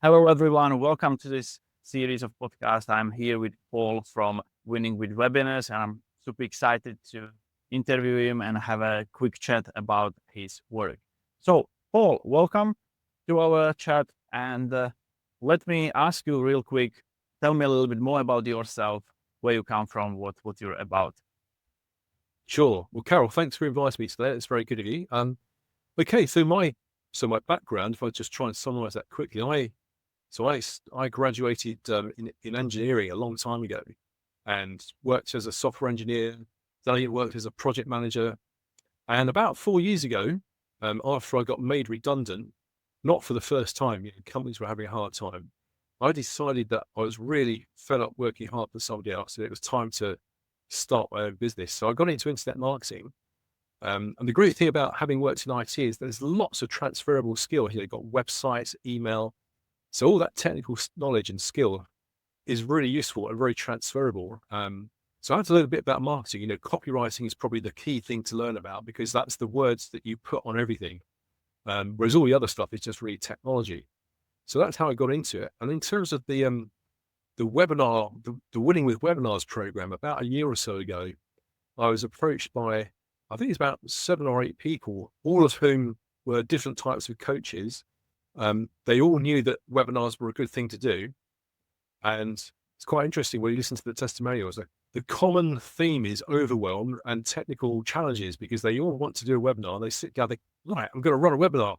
Hello, everyone. Welcome to this series of podcasts. I'm here with Paul from Winning with Webinars, and I'm super excited to interview him and have a quick chat about his work. So, Paul, welcome to our chat. And let me ask you real quick, tell me a little bit more about yourself, where you come from, what you're about. Sure. Well, Karol, thanks for inviting me today. It's very good of you. Okay, so my background, if I just try and summarize that quickly, I graduated in engineering a long time ago, and worked as a software engineer. Then I worked as a project manager, and about 4 years ago, after I got made redundant, not for the first time, companies were having a hard time. I decided that I was really fed up working hard for somebody else, and it was time to start my own business. So I got into internet marketing. And the great thing about having worked in IT is there's lots of transferable skill here. You've got websites, email. So all that technical knowledge and skill is really useful and very transferable. So I had to learn a bit about marketing. Copywriting is probably the key thing to learn about because that's the words that you put on everything. Whereas all the other stuff is just really technology. So that's how I got into it. And in terms of the webinar, the Winning with Webinars program, about a year or so ago, I was approached by, I think it's about 7 or 8 people, all of whom were different types of coaches. They all knew that webinars were a good thing to do. And it's quite interesting when you listen to the testimonials. The common theme is overwhelm and technical challenges because they all want to do a webinar. They sit down, right, I'm going to run a webinar.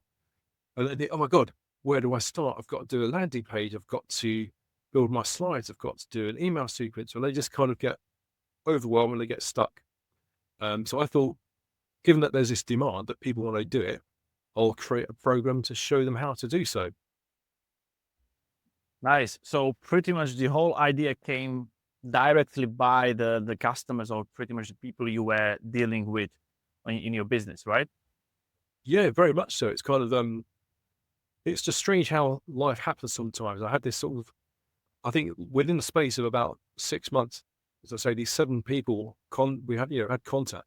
And they think, oh my God, where do I start? I've got to do a landing page. I've got to build my slides. I've got to do an email sequence. And they just kind of get overwhelmed and they get stuck. So I thought, given that there's this demand that people want to do it, I'll create a program to show them how to do so. Nice. So pretty much the whole idea came directly by the customers or pretty much the people you were dealing with in your business, right? Yeah, very much so. It's kind of, it's just strange how life happens sometimes. I had this sort of, I think within the space of about 6 months, as I say, these 7 people, we had contact.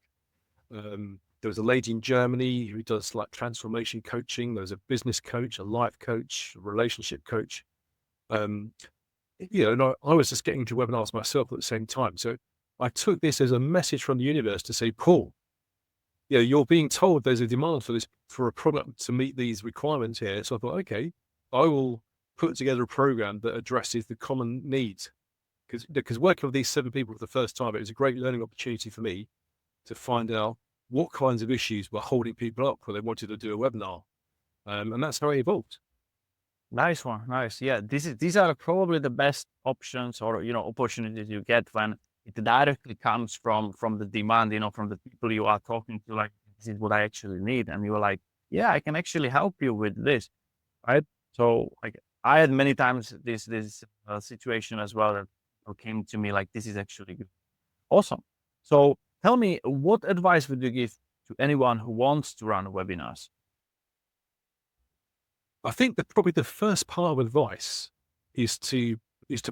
There was a lady in Germany who does like transformation coaching. There was a business coach, a life coach, a relationship coach. And I was just getting into webinars myself at the same time. So I took this as a message from the universe to say, Paul, you're being told there's a demand for a product to meet these requirements here. So I thought, okay, I will put together a program that addresses the common needs. Because working with these 7 people for the first time, it was a great learning opportunity for me to find out what kinds of issues were holding people up when they wanted to do a webinar. And that's how it evolved. Nice one. Nice. Yeah. These are probably the best options or, opportunities you get when it directly comes from the demand, from the people you are talking to, like, this is what I actually need. And you're like, yeah, I can actually help you with this. Right. So like I had many times this situation as well that came to me like, this is actually good. Awesome. So tell me, what advice would you give to anyone who wants to run webinars? I think that probably the first part of advice is to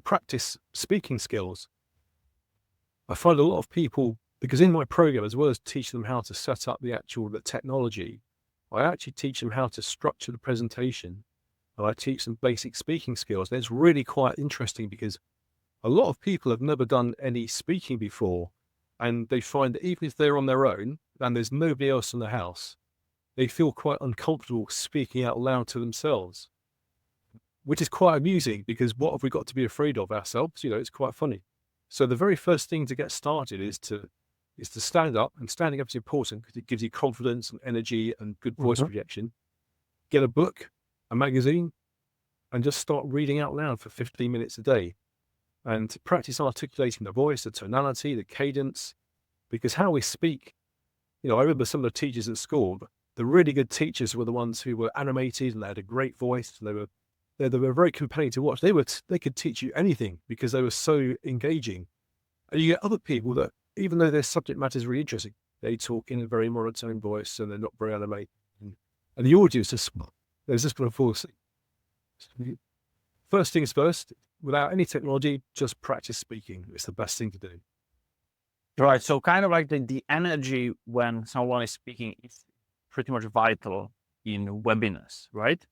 practice speaking skills. I find a lot of people, because in my program, as well as teaching them how to set up the technology, I actually teach them how to structure the presentation, and I teach them basic speaking skills. And it's really quite interesting because a lot of people have never done any speaking before, and they find that even if they're on their own and there's nobody else in the house, they feel quite uncomfortable speaking out loud to themselves, which is quite amusing because what have we got to be afraid of ourselves? It's quite funny. So the very first thing to get started is to stand up, and standing up is important because it gives you confidence and energy and good voice projection. Get a book, a magazine, and just start reading out loud for 15 minutes a day, and practice articulating the voice, the tonality, the cadence, because how we speak, I remember some of the teachers at school, the really good teachers were the ones who were animated and they had a great voice. And they were very compelling to watch. They could teach you anything because they were so engaging. And you get other people that, even though their subject matter is really interesting, they talk in a very monotone voice and they're not very animated. And the audience they're just going to fall asleep. First things first, without any technology, just practice speaking. It's the best thing to do. Right. So kind of like the energy when someone is speaking is pretty much vital in webinars, right?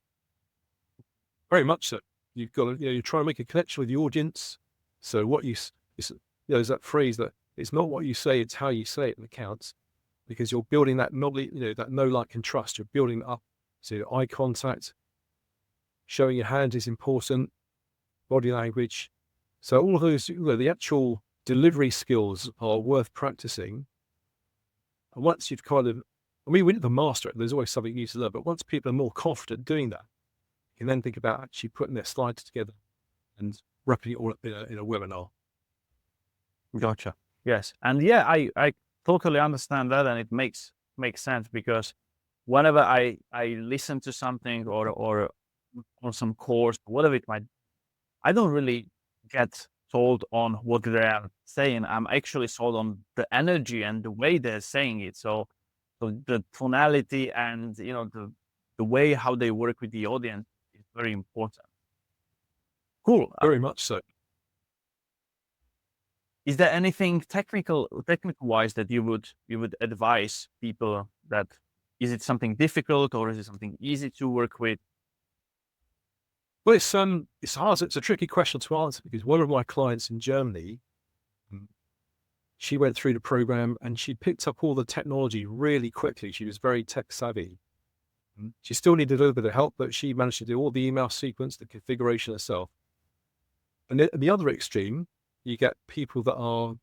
Very much so. you've got to, you're trying to make a connection with the audience. So what there's that phrase that it's not what you say, it's how you say it that counts, because you're building that knowledge, that know, like, and trust. You're building it up. So eye contact, showing your hand is important, body language. So all of those, the actual delivery skills are worth practicing. And once you've we need to master it. There's always something you need to learn. But once people are more confident doing that, you can then think about actually putting their slides together and wrapping it all up in a webinar. Gotcha. Yes. And yeah, I totally understand that, and it makes sense, because whenever I listen to something or on some course, whatever it might, I don't really get sold on what they're saying. I'm actually sold on the energy and the way they're saying it. So the tonality and the way how they work with the audience is very important. Cool. Very much so. Is there anything technical wise that you would advise people? That is it something difficult, or is it something easy to work with? Well, it's hard. It's a tricky question to answer, because one of my clients in Germany, she went through the program and she picked up all the technology really quickly. She was very tech savvy. She still needed a little bit of help, but she managed to do all the email sequence, the configuration herself. And at the other extreme, you get people that are,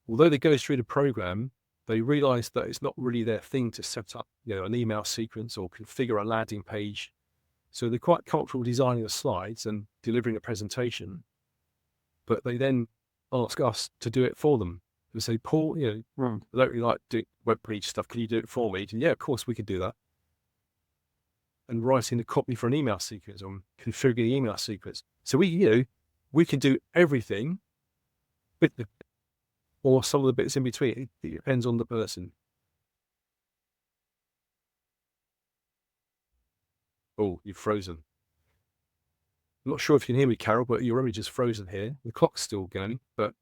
although they go through the program, they realize that it's not really their thing to set up, an email sequence or configure a landing page. So they're quite comfortable designing the slides and delivering a presentation, but they then ask us to do it for them. They say, Paul, I don't really like doing web page stuff. Can you do it for me? And yeah, of course we can do that. And writing the copy for an email sequence or configuring the email sequence. So we can do everything, or some of the bits in between. It depends on the person. Oh, you've frozen. I'm not sure if you can hear me, Karol, but you're only just frozen here. The clock's still going, but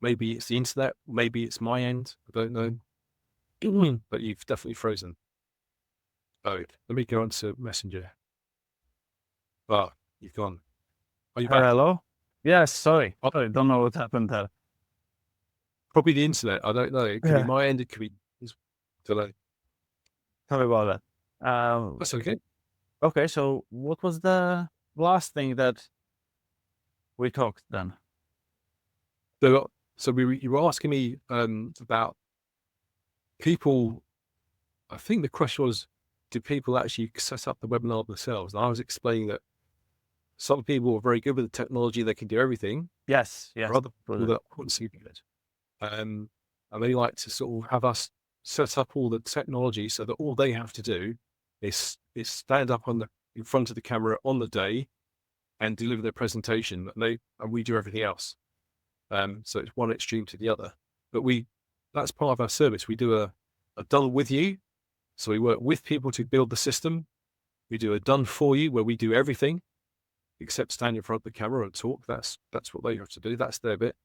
maybe it's the internet, maybe it's my end. I don't know. But you've definitely frozen. Oh, let me go on to Messenger. Ah, you've gone. Are you back? Hello? Yes, sorry. Sorry, don't know what happened there. Probably the internet. I don't know. It could be my end. It could be delay. Sorry about that. That's okay. Okay, so what was the last thing that we talked then? So you were asking me about people. I think the question was, do people actually set up the webinar themselves? And I was explaining that some people are very good with the technology; they can do everything. Yes. Other people that aren't so good, and they like to sort of have us set up all the technology so that all they have to do is stand up in front of the camera on the day and deliver their presentation, and we do everything else. So it's one extreme to the other. But that's part of our service. We do a done with you. So we work with people to build the system. We do a done for you, where we do everything except stand in front of the camera and talk. That's what they have to do. That's their bit.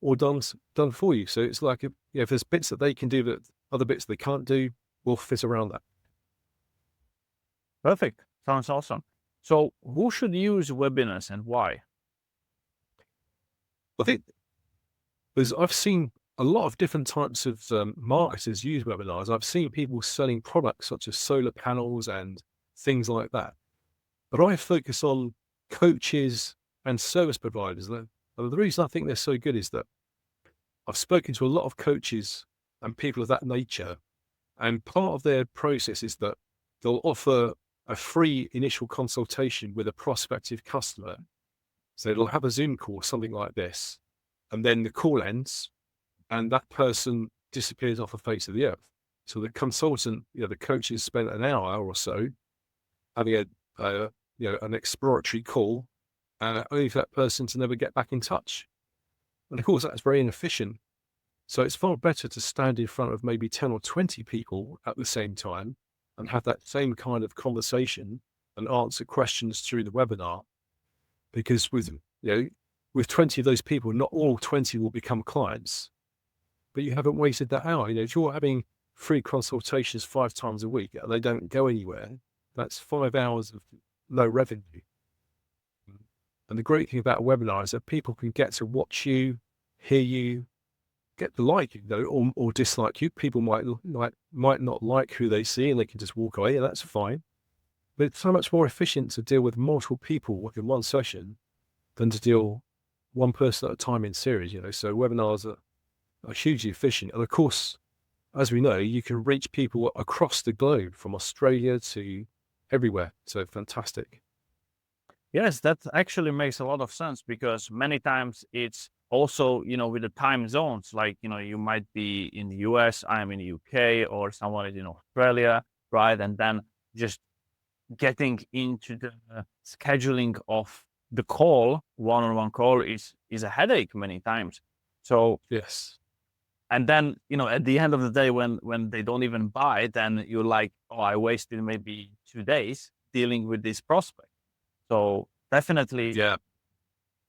Or done for you. So it's like, if there's bits that they can do that other bits they can't do, we'll fit around that. Perfect. Sounds awesome. So who should use webinars and why? I think I've seen a lot of different types of marketers use webinars. I've seen people selling products such as solar panels and things like that. But I focus on coaches and service providers. The reason I think they're so good is that I've spoken to a lot of coaches and people of that nature, and part of their process is that they'll offer a free initial consultation with a prospective customer. So they'll have a Zoom call, something like this, and then the call ends and that person disappears off the face of the earth. So the consultant, the coach has spent an hour or so having an exploratory call, only for that person to never get back in touch. And of course, that's very inefficient. So it's far better to stand in front of maybe 10 or 20 people at the same time and have that same kind of conversation and answer questions through the webinar. Because with 20 of those people, not all 20 will become clients, but you haven't wasted that hour. If you're having free consultations 5 times a week and they don't go anywhere, that's 5 hours of no revenue. And the great thing about a webinar is that people can get to watch you, hear you, get to like you, or dislike you. People might not like who they see, and they can just walk away, and that's fine. But it's so much more efficient to deal with multiple people in one session than to deal one person at a time in series. So webinars are hugely efficient, and of course, as we know, you can reach people across the globe, from Australia to everywhere. So fantastic. Yes, that actually makes a lot of sense, because many times it's also, with the time zones, like, you might be in the US, I'm in the UK, or someone is in Australia, right? And then just getting into the scheduling of the call, one-on-one call, is a headache many times. So, Yes. and then, at the end of the day, when they don't even buy, then you're like, oh, I wasted maybe 2 days dealing with this prospect. So definitely, Yeah.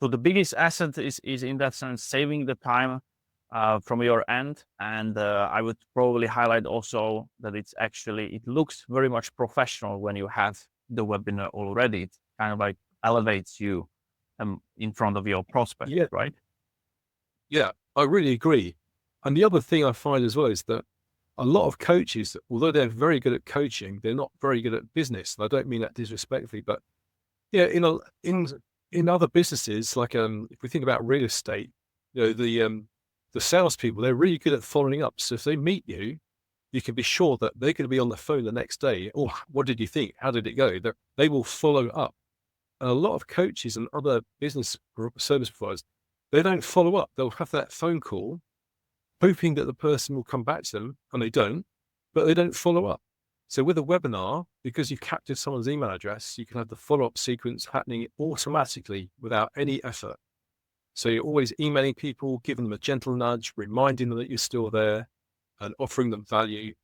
so the biggest asset is in that sense saving the time from your end. And I would probably highlight also that it looks very much professional when you have the webinar already. It kind of like elevates you in front of your prospect, Yeah. right? Yeah. I really agree. And the other thing I find as well is that a lot of coaches, although they're very good at coaching, they're not very good at business. And I don't mean that disrespectfully, but yeah, in other businesses, like if we think about real estate, the salespeople, they're really good at following up. So if they meet you, you can be sure that they're going to be on the phone the next day. Oh, what did you think? How did it go? They will follow up. And a lot of coaches and other business service providers, they don't follow up. They'll have that phone call, hoping that the person will come back to them, and they don't, but they don't follow up. So with a webinar, because you've captured someone's email address, you can have the follow-up sequence happening automatically without any effort. So you're always emailing people, giving them a gentle nudge, reminding them that you're still there, and offering them value,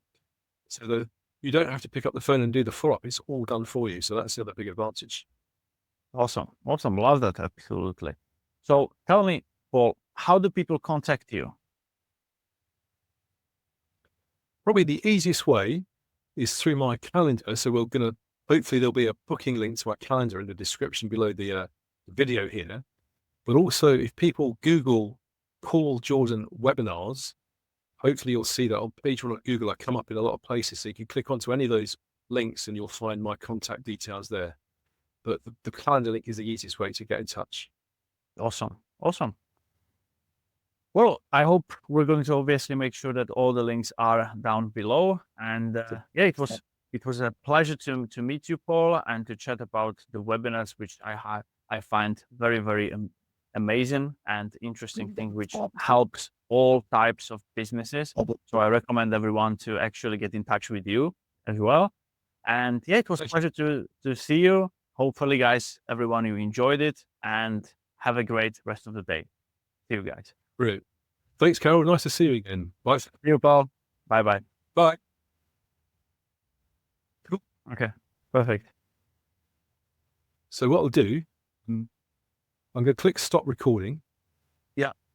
so that you don't have to pick up the phone and do the follow-up. It's all done for you. So that's the other big advantage. Awesome. Awesome. Love that. Absolutely. So tell me, Paul, how do people contact you? Probably the easiest way is through my calendar. So hopefully there'll be a booking link to our calendar in the description below the video here. But also, if people Google Paul Jordan webinars, hopefully you'll see that on page one of Google. I come up in a lot of places, so you can click onto any of those links and you'll find my contact details there. But the calendar link is the easiest way to get in touch. Awesome. Awesome. Well, I hope we're going to obviously make sure that all the links are down below. And yeah, it was a pleasure to meet you, Paul, and to chat about the webinars, which I find very, very amazing and interesting thing, which helps all types of businesses. So I recommend everyone to actually get in touch with you as well. And yeah, it was a pleasure to see you. Hopefully, guys, everyone, you enjoyed it, and have a great rest of the day. See you guys. Brilliant. Thanks, Karol. Nice to see you again. Bye. See you, Paul. Bye-bye. Bye. Cool. Okay, perfect. So what I'll do, I'm going to click stop recording. Yeah.